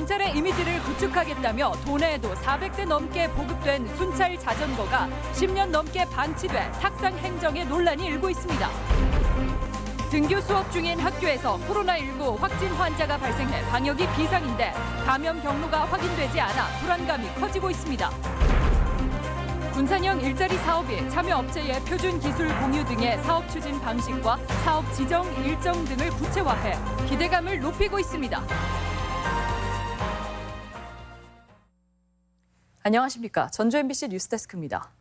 경찰의 이미지를 구축하겠다며 도내에도 400대 넘게 보급된 순찰 자전거가 10년 넘게 방치돼 탁상 행정에 논란이 일고 있습니다. 등교 수업 중인 학교에서 코로나19 확진 환자가 발생해 방역이 비상인데 감염 경로가 확인되지 않아 불안감이 커지고 있습니다. 군산형 일자리 사업이 참여업체의 표준 기술 공유 등의 사업 추진 방식과 사업 지정 일정 등을 구체화해 기대감을 높이고 있습니다. 안녕하십니까. 전주 MBC 뉴스데스크입니다.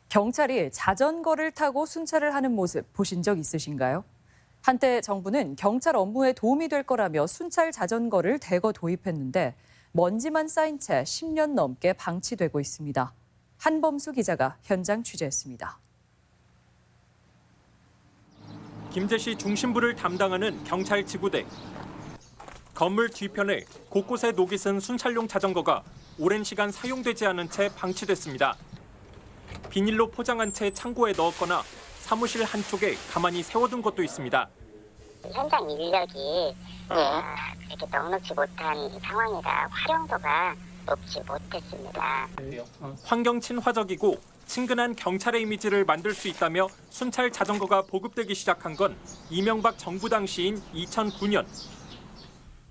경찰이 자전거를 타고 순찰을 하는 모습 보신 적 있으신가요? 한때 정부는 경찰 업무에 도움이 될 거라며 순찰 자전거를 대거 도입했는데 먼지만 쌓인 채 10년 넘게 방치되고 있습니다. 한범수 기자가 현장 취재했습니다. 김제시 중심부를 담당하는 경찰 지구대. 건물 뒤편에 곳곳에 녹이 쓴 순찰용 자전거가 오랜 시간 사용되지 않은 채 방치됐습니다. 비닐로 포장한 채 창고에 넣었거나 사무실 한쪽에 가만히 세워둔 것도 있습니다. 현장 인력이 이렇게 넉넉지 못한 상황이라 활용도가 높지 못했습니다. 환경 친화적이고 친근한 경찰의 이미지를 만들 수 있다며 순찰 자전거가 보급되기 시작한 건 이명박 정부 당시인 2009년.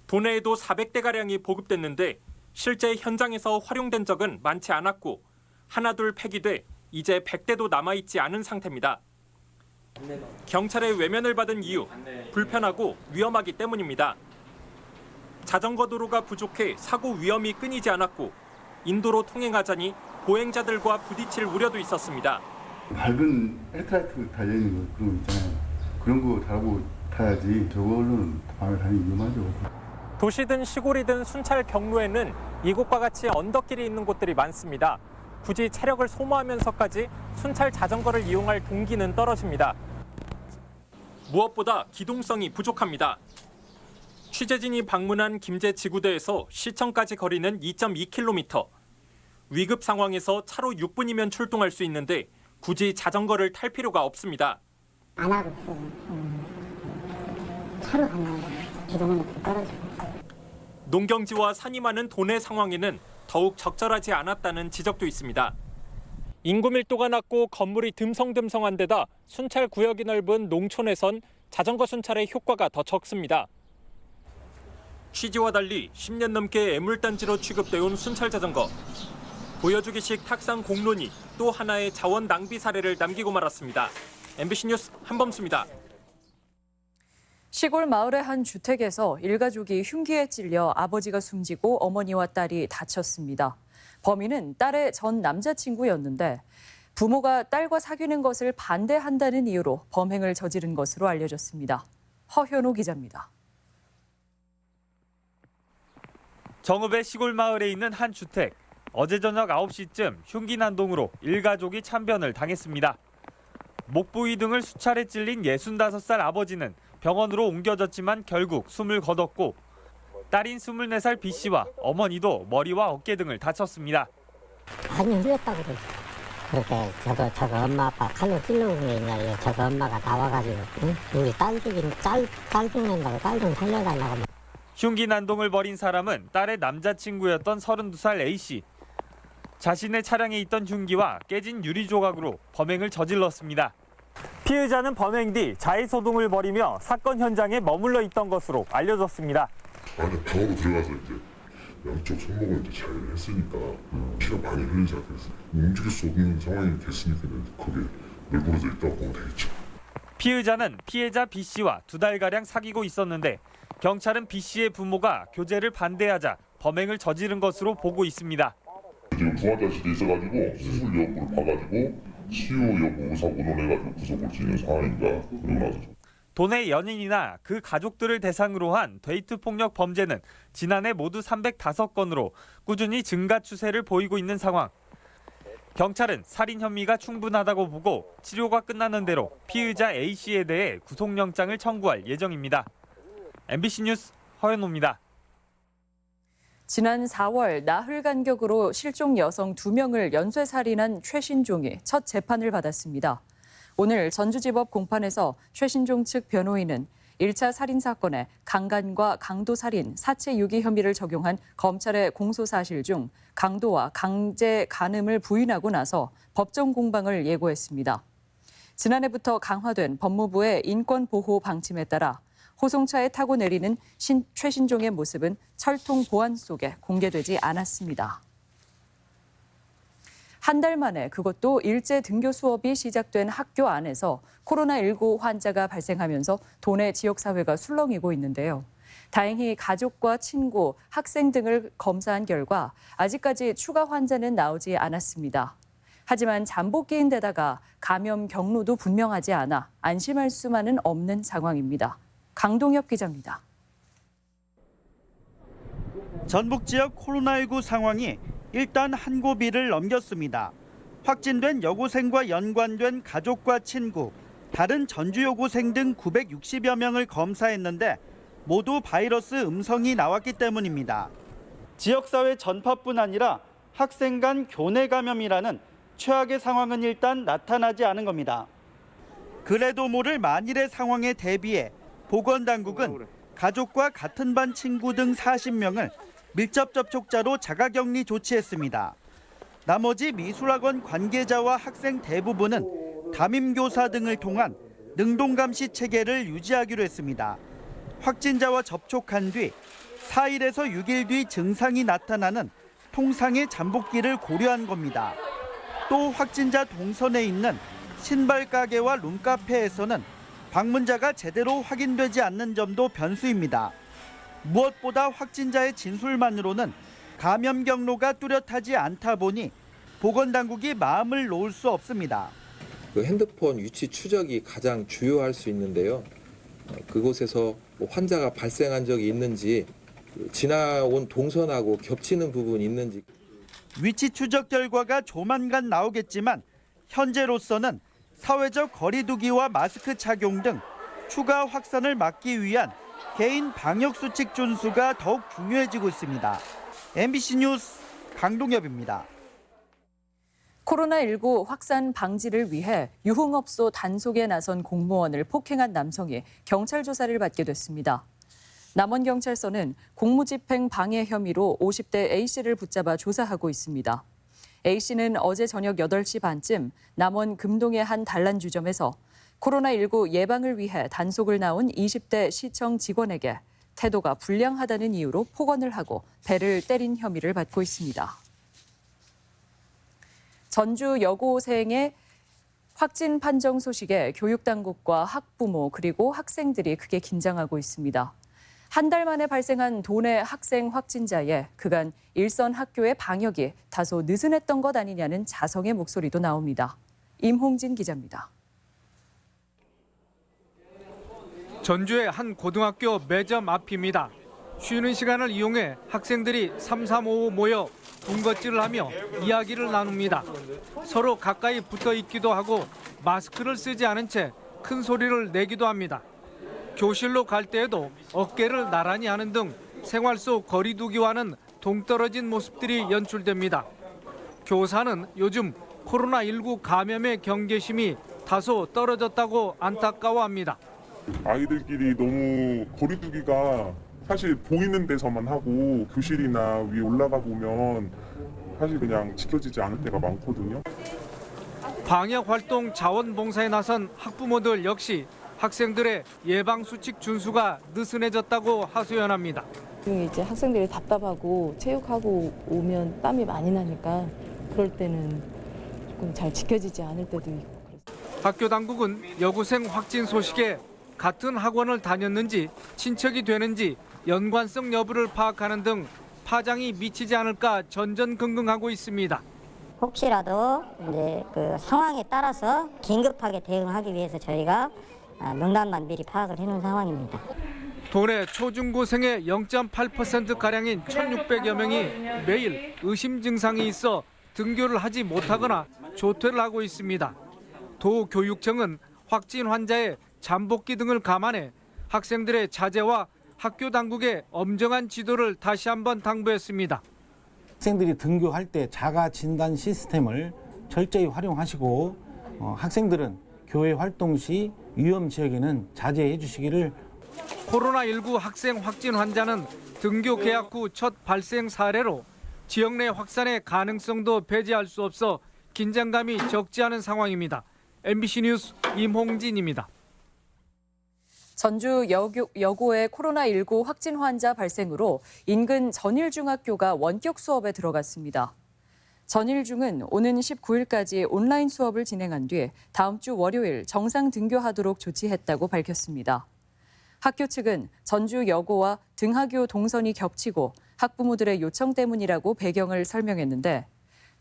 도내에도 400대가량이 보급됐는데 실제 현장에서 활용된 적은 많지 않았고 하나둘 폐기돼 이제 100대도 남아있지 않은 상태입니다. 경찰의 외면을 받은 이유, 불편하고 위험하기 때문입니다. 자전거 도로가 부족해 사고 위험이 끊이지 않았고 인도로 통행하자니 보행자들과 부딪힐 우려도 있었습니다. 밝은 헤드라이트 달려있는 거 그런 거 있잖아요. 그런 거 달고 타야지 저걸로는 밤에 다니기 위험하죠. 도시든 시골이든 순찰 경로에는 이곳과 같이 언덕길이 있는 곳들이 많습니다. 굳이 체력을 소모하면서까지 순찰 자전거를 이용할 동기는 떨어집니다. 무엇보다 기동성이 부족합니다. 취재진이 방문한 김제 지구대에서 시청까지 거리는 2.2km. 위급 상황에서 차로 6분이면 출동할 수 있는데 굳이 자전거를 탈 필요가 없습니다. 안 하고 있어요. 차로 가면 기동력이 떨어지고. 농경지와 산이 많은 도내 상황에는 더욱 적절하지 않았다는 지적도 있습니다. 인구 밀도가 낮고 건물이 듬성듬성한 데다 순찰 구역이 넓은 농촌에선 자전거 순찰의 효과가 더 적습니다. 취지와 달리 10년 넘게 애물단지로 취급돼온 순찰 자전거. 보여주기식 탁상 공론이 또 하나의 자원 낭비 사례를 남기고 말았습니다. MBC 뉴스 한범수입니다. 시골 마을의 한 주택에서 일가족이 흉기에 찔려 아버지가 숨지고 어머니와 딸이 다쳤습니다. 범인은 딸의 전 남자친구였는데 부모가 딸과 사귀는 것을 반대한다는 이유로 범행을 저지른 것으로 알려졌습니다. 허현호 기자입니다. 정읍의 시골 마을에 있는 한 주택. 어제 저녁 9시쯤 흉기 난동으로 일가족이 참변을 당했습니다. 목 부위 등을 수차례 찔린 65살 아버지는 병원으로 옮겨졌지만 결국 숨을 거뒀고 딸인 24살 B씨와 어머니도 머리와 어깨 등을 다쳤습니다. 많이 흘렸다고 그러죠. 그렇게 저거 엄마 아빠 칼로 찔러온 게 있냐. 저거 엄마가 나와가지고 우리 딸 죽는다고 딸 좀 살려달라고. 흉기 난동을 벌인 사람은 딸의 남자친구였던 32살 A씨. 자신의 차량에 있던 흉기와 깨진 유리 조각으로 범행을 저질렀습니다. 피의자는 범행 뒤 자해소동을 벌이며 사건 현장에 머물러 있던 것으로 알려졌습니다. 안에 방으로 들어가서 이제 양쪽 손목을 이제 자해를 했으니까 피가 많이 흘린 상태에서 움직일 수 없는 상황이 됐으니까 거기에 널브러져 있다고 보면 되겠죠. 피의자는 피해자 B씨와 2달가량 사귀고 있었는데 경찰은 B씨의 부모가 교제를 반대하자 범행을 저지른 것으로 보고 있습니다. 지금 중환자실에 있어가지고 수술 여부를 봐가지고 치유 여부 의사 의논해가지고 구속을 지는 상황인가 그러고 나서. 도내 연인이나 그 가족들을 대상으로 한 데이트 폭력 범죄는 지난해 모두 305건으로 꾸준히 증가 추세를 보이고 있는 상황. 경찰은 살인 혐의가 충분하다고 보고 치료가 끝나는 대로 피의자 A씨에 대해 구속영장을 청구할 예정입니다. MBC 뉴스 허현호입니다. 지난 4월 나흘 간격으로 실종 여성 2명을 연쇄살인한 최신종이 첫 재판을 받았습니다. 오늘 전주지법 공판에서 최신종 측 변호인은 1차 살인 사건에 강간과 강도살인, 사체 유기 혐의를 적용한 검찰의 공소사실 중 강도와 강제 간음을 부인하고 나서 법정 공방을 예고했습니다. 지난해부터 강화된 법무부의 인권보호 방침에 따라 호송차에 타고 내리는 최신종의 모습은 철통 보안 속에 공개되지 않았습니다. 한 달 만에 그것도 일제 등교 수업이 시작된 학교 안에서 코로나19 환자가 발생하면서 도내 지역사회가 술렁이고 있는데요. 다행히 가족과 친구, 학생 등을 검사한 결과 아직까지 추가 환자는 나오지 않았습니다. 하지만 잠복기인 데다가 감염 경로도 분명하지 않아 안심할 수만은 없는 상황입니다. 강동엽 기자입니다. 전북 지역 코로나19 상황이 일단 한 고비를 넘겼습니다. 확진된 여고생과 연관된 가족과 친구, 다른 전주 여고생 등 960여 명을 검사했는데 모두 바이러스 음성이 나왔기 때문입니다. 지역사회 전파뿐 아니라 학생 간 교내 감염이라는 최악의 상황은 일단 나타나지 않은 겁니다. 그래도 모를 만일의 상황에 대비해 보건당국은 가족과 같은 반 친구 등 40명을 밀접 접촉자로 자가격리 조치했습니다. 나머지 미술학원 관계자와 학생 대부분은 담임교사 등을 통한 능동감시 체계를 유지하기로 했습니다. 확진자와 접촉한 뒤 4일에서 6일 뒤 증상이 나타나는 통상의 잠복기를 고려한 겁니다. 또 확진자 동선에 있는 신발 가게와 룸카페에서는 방문자가 제대로 확인되지 않는 점도 변수입니다. 무엇보다 확진자의 진술만으로는 감염 경로가 뚜렷하지 않다 보니 보건당국이 마음을 놓을 수 없습니다. 그 핸드폰 위치 추적이 가장 주요할 수 있는데요. 그곳에서 환자가 발생한 적이 있는지, 지나온 동선하고 겹치는 부분이 있는지. 위치 추적 결과가 조만간 나오겠지만 현재로서는 사회적 거리 두기와 마스크 착용 등 추가 확산을 막기 위한 개인 방역 수칙 준수가 더욱 중요해지고 있습니다. MBC 뉴스 강동엽입니다. 코로나19 확산 방지를 위해 유흥업소 단속에 나선 공무원을 폭행한 남성이 경찰 조사를 받게 됐습니다. 남원경찰서는 공무집행 방해 혐의로 50대 A씨를 붙잡아 조사하고 있습니다. A씨는 어제 저녁 8시 반쯤 남원 금동의 한 단란주점에서 코로나19 예방을 위해 단속을 나온 20대 시청 직원에게 태도가 불량하다는 이유로 폭언을 하고 배를 때린 혐의를 받고 있습니다. 전주 여고생의 확진 판정 소식에 교육당국과 학부모 그리고 학생들이 크게 긴장하고 있습니다. 한 달 만에 발생한 도내 학생 확진자에 그간 일선 학교의 방역이 다소 느슨했던 것 아니냐는 자성의 목소리도 나옵니다. 임홍진 기자입니다. 전주의 한 고등학교 매점 앞입니다. 쉬는 시간을 이용해 학생들이 3-3-5 모여 군것질을 하며 이야기를 나눕니다. 서로 가까이 붙어 있기도 하고 마스크를 쓰지 않은 채 큰 소리를 내기도 합니다. 교실로 갈 때에도 어깨를 나란히 하는 등 생활 속 거리 두기와는 동떨어진 모습들이 연출됩니다. 교사는 요즘 코로나19 감염의 경계심이 다소 떨어졌다고 안타까워합니다. 아이들끼리 너무 거리 두기가 사실 보이는 데서만 하고 교실이나 위에 올라가 보면 사실 그냥 지켜지지 않을 때가 많거든요. 방역 활동 자원봉사에 나선 학부모들 역시 학생들의 예방 수칙 준수가 느슨해졌다고 하소연합니다. 이제 학생들이 답답하고 체육하고 오면 땀이 많이 나니까 그럴 때는 조금 잘 지켜지지 않을 때도 있고. 학교 당국은 여고생 확진 소식에 같은 학원을 다녔는지 친척이 되는지 연관성 여부를 파악하는 등 파장이 미치지 않을까 전전긍긍하고 있습니다. 혹시라도 이제 그 상황에 따라서 긴급하게 대응하기 위해서 저희가 명단만 미리 파악을 해놓은 상황입니다. 도내 초중고생의 0.8%가량인 1,600여 명이 매일 의심 증상이 있어 등교를 하지 못하거나 조퇴를 하고 있습니다. 도교육청은 확진 환자의 잠복기 등을 감안해 학생들의 자제와 학교 당국의 엄정한 지도를 다시 한번 당부했습니다. 학생들이 등교할 때 자가 진단 시스템을 철저히 활용하시고 학생들은 교회 활동 시 위험 지역에는 자제해 주시기를 코로나19 학생 확진 환자는 등교 개학 후 첫 발생 사례로 지역 내 확산의 가능성도 배제할 수 없어 긴장감이 적지 않은 상황입니다. MBC 뉴스 임홍진입니다. 전주 여고의 코로나19 확진 환자 발생으로 인근 전일중학교가 원격 수업에 들어갔습니다. 전일중은 오는 19일까지 온라인 수업을 진행한 뒤 다음 주 월요일 정상 등교하도록 조치했다고 밝혔습니다. 학교 측은 전주 여고와 등하교 동선이 겹치고 학부모들의 요청 때문이라고 배경을 설명했는데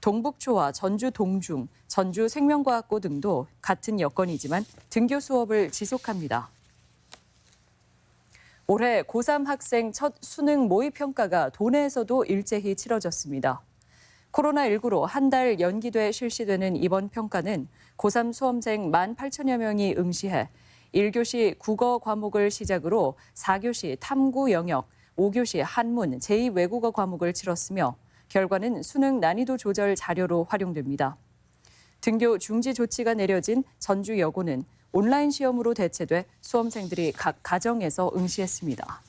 동북초와 전주 동중, 전주 생명과학고 등도 같은 여건이지만 등교 수업을 지속합니다. 올해 고3 학생 첫 수능 모의평가가 도내에서도 일제히 치러졌습니다. 코로나19로 한 달 연기돼 실시되는 이번 평가는 고3 수험생 18,000여 명이 응시해 1교시 국어 과목을 시작으로 4교시 탐구 영역, 5교시 한문, 제2외국어 과목을 치렀으며 결과는 수능 난이도 조절 자료로 활용됩니다. 등교 중지 조치가 내려진 전주 여고는 온라인 시험으로 대체돼 수험생들이 각 가정에서 응시했습니다.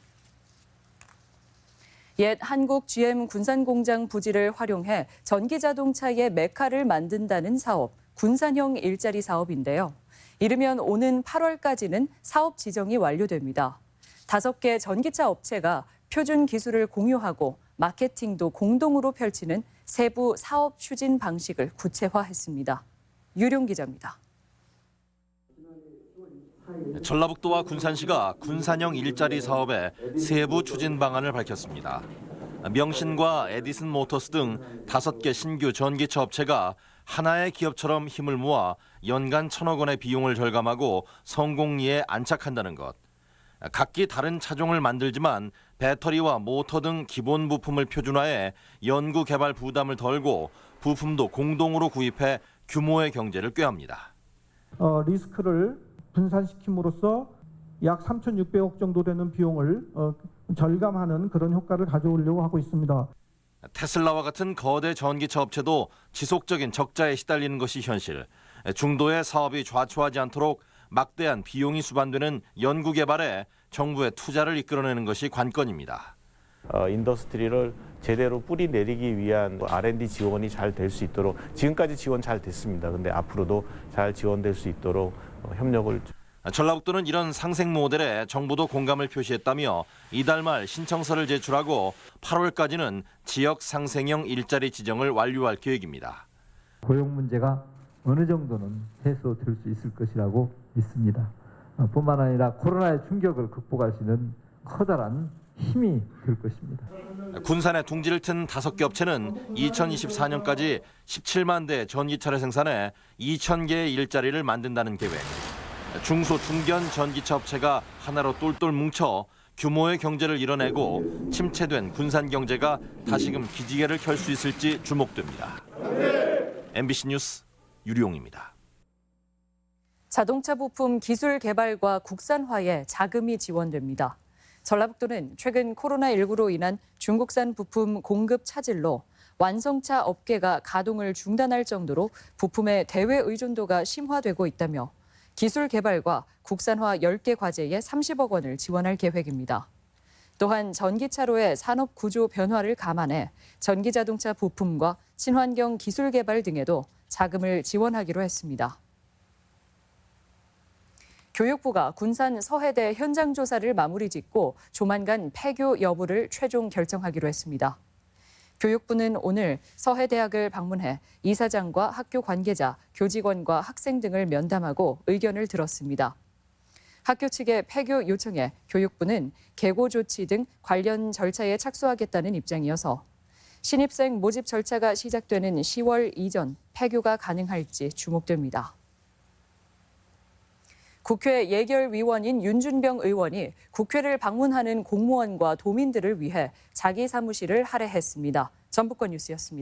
옛 한국 GM 군산공장 부지를 활용해 전기자동차의 메카를 만든다는 사업, 군산형 일자리 사업인데요. 이르면 오는 8월까지는 사업 지정이 완료됩니다. 5개 전기차 업체가 표준 기술을 공유하고 마케팅도 공동으로 펼치는 세부 사업 추진 방식을 구체화했습니다. 유룡 기자입니다. 전라북도와 군산시가 군산형 일자리 사업의 세부 추진 방안을 밝혔습니다. 명신과 에디슨 모터스 등 5개 신규 전기차 업체가 하나의 기업처럼 힘을 모아 연간 1,000억 원의 비용을 절감하고 성공리에 안착한다는 것. 각기 다른 차종을 만들지만 배터리와 모터 등 기본 부품을 표준화해 연구 개발 부담을 덜고 부품도 공동으로 구입해 규모의 경제를 꾀합니다. 리스크를 분산시킴으로써 약 3,600억 정도 되는 비용을 절감하는 그런 효과를 가져오려고 하고 있습니다. 테슬라와 같은 거대 전기차 업체도 지속적인 적자에 시달리는 것이 현실. 중도의 사업이 좌초하지 않도록 막대한 비용이 수반되는 연구 개발에 정부의 투자를 이끌어내는 것이 관건입니다. 인더스트리를 제대로 뿌리 내리기 위한 R&D 지원이 잘 될 수 있도록 지금까지 지원 잘 됐습니다. 근데 앞으로도 잘 지원될 수 있도록 협력을. 전라북도는 이런 상생 모델에 정부도 공감을 표시했다며 이달 말 신청서를 제출하고 8월까지는 지역 상생형 일자리 지정을 완료할 계획입니다. 고용 문제가 어느 정도는 해소될 수 있을 것이라고 믿습니다. 뿐만 아니라 코로나의 충격을 극복할 수 있는 커다란 힘이 될 것입니다. 군산에 둥지를 튼 5개 업체는 2024년까지 17만 대 전기차를 생산해 2,000개의 일자리를 만든다는 계획. 중소 중견 전기차 업체가 하나로 똘똘 뭉쳐 규모의 경제를 이뤄내고 침체된 군산 경제가 다시금 기지개를 켤 수 있을지 주목됩니다. MBC 뉴스 유리용입니다. 자동차 부품 기술 개발과 국산화에 자금이 지원됩니다. 전라북도는 최근 코로나19로 인한 중국산 부품 공급 차질로 완성차 업계가 가동을 중단할 정도로 부품의 대외 의존도가 심화되고 있다며 기술 개발과 국산화 10개 과제에 30억 원을 지원할 계획입니다. 또한 전기차로의 산업 구조 변화를 감안해 전기자동차 부품과 친환경 기술 개발 등에도 자금을 지원하기로 했습니다. 교육부가 군산 서해대 현장 조사를 마무리 짓고 조만간 폐교 여부를 최종 결정하기로 했습니다. 교육부는 오늘 서해대학을 방문해 이사장과 학교 관계자, 교직원과 학생 등을 면담하고 의견을 들었습니다. 학교 측의 폐교 요청에 교육부는 계고 조치 등 관련 절차에 착수하겠다는 입장이어서 신입생 모집 절차가 시작되는 10월 이전 폐교가 가능할지 주목됩니다. 국회 예결위원인 윤준병 의원이 국회를 방문하는 공무원과 도민들을 위해 자기 사무실을 할애했습니다. 전북권 뉴스였습니다.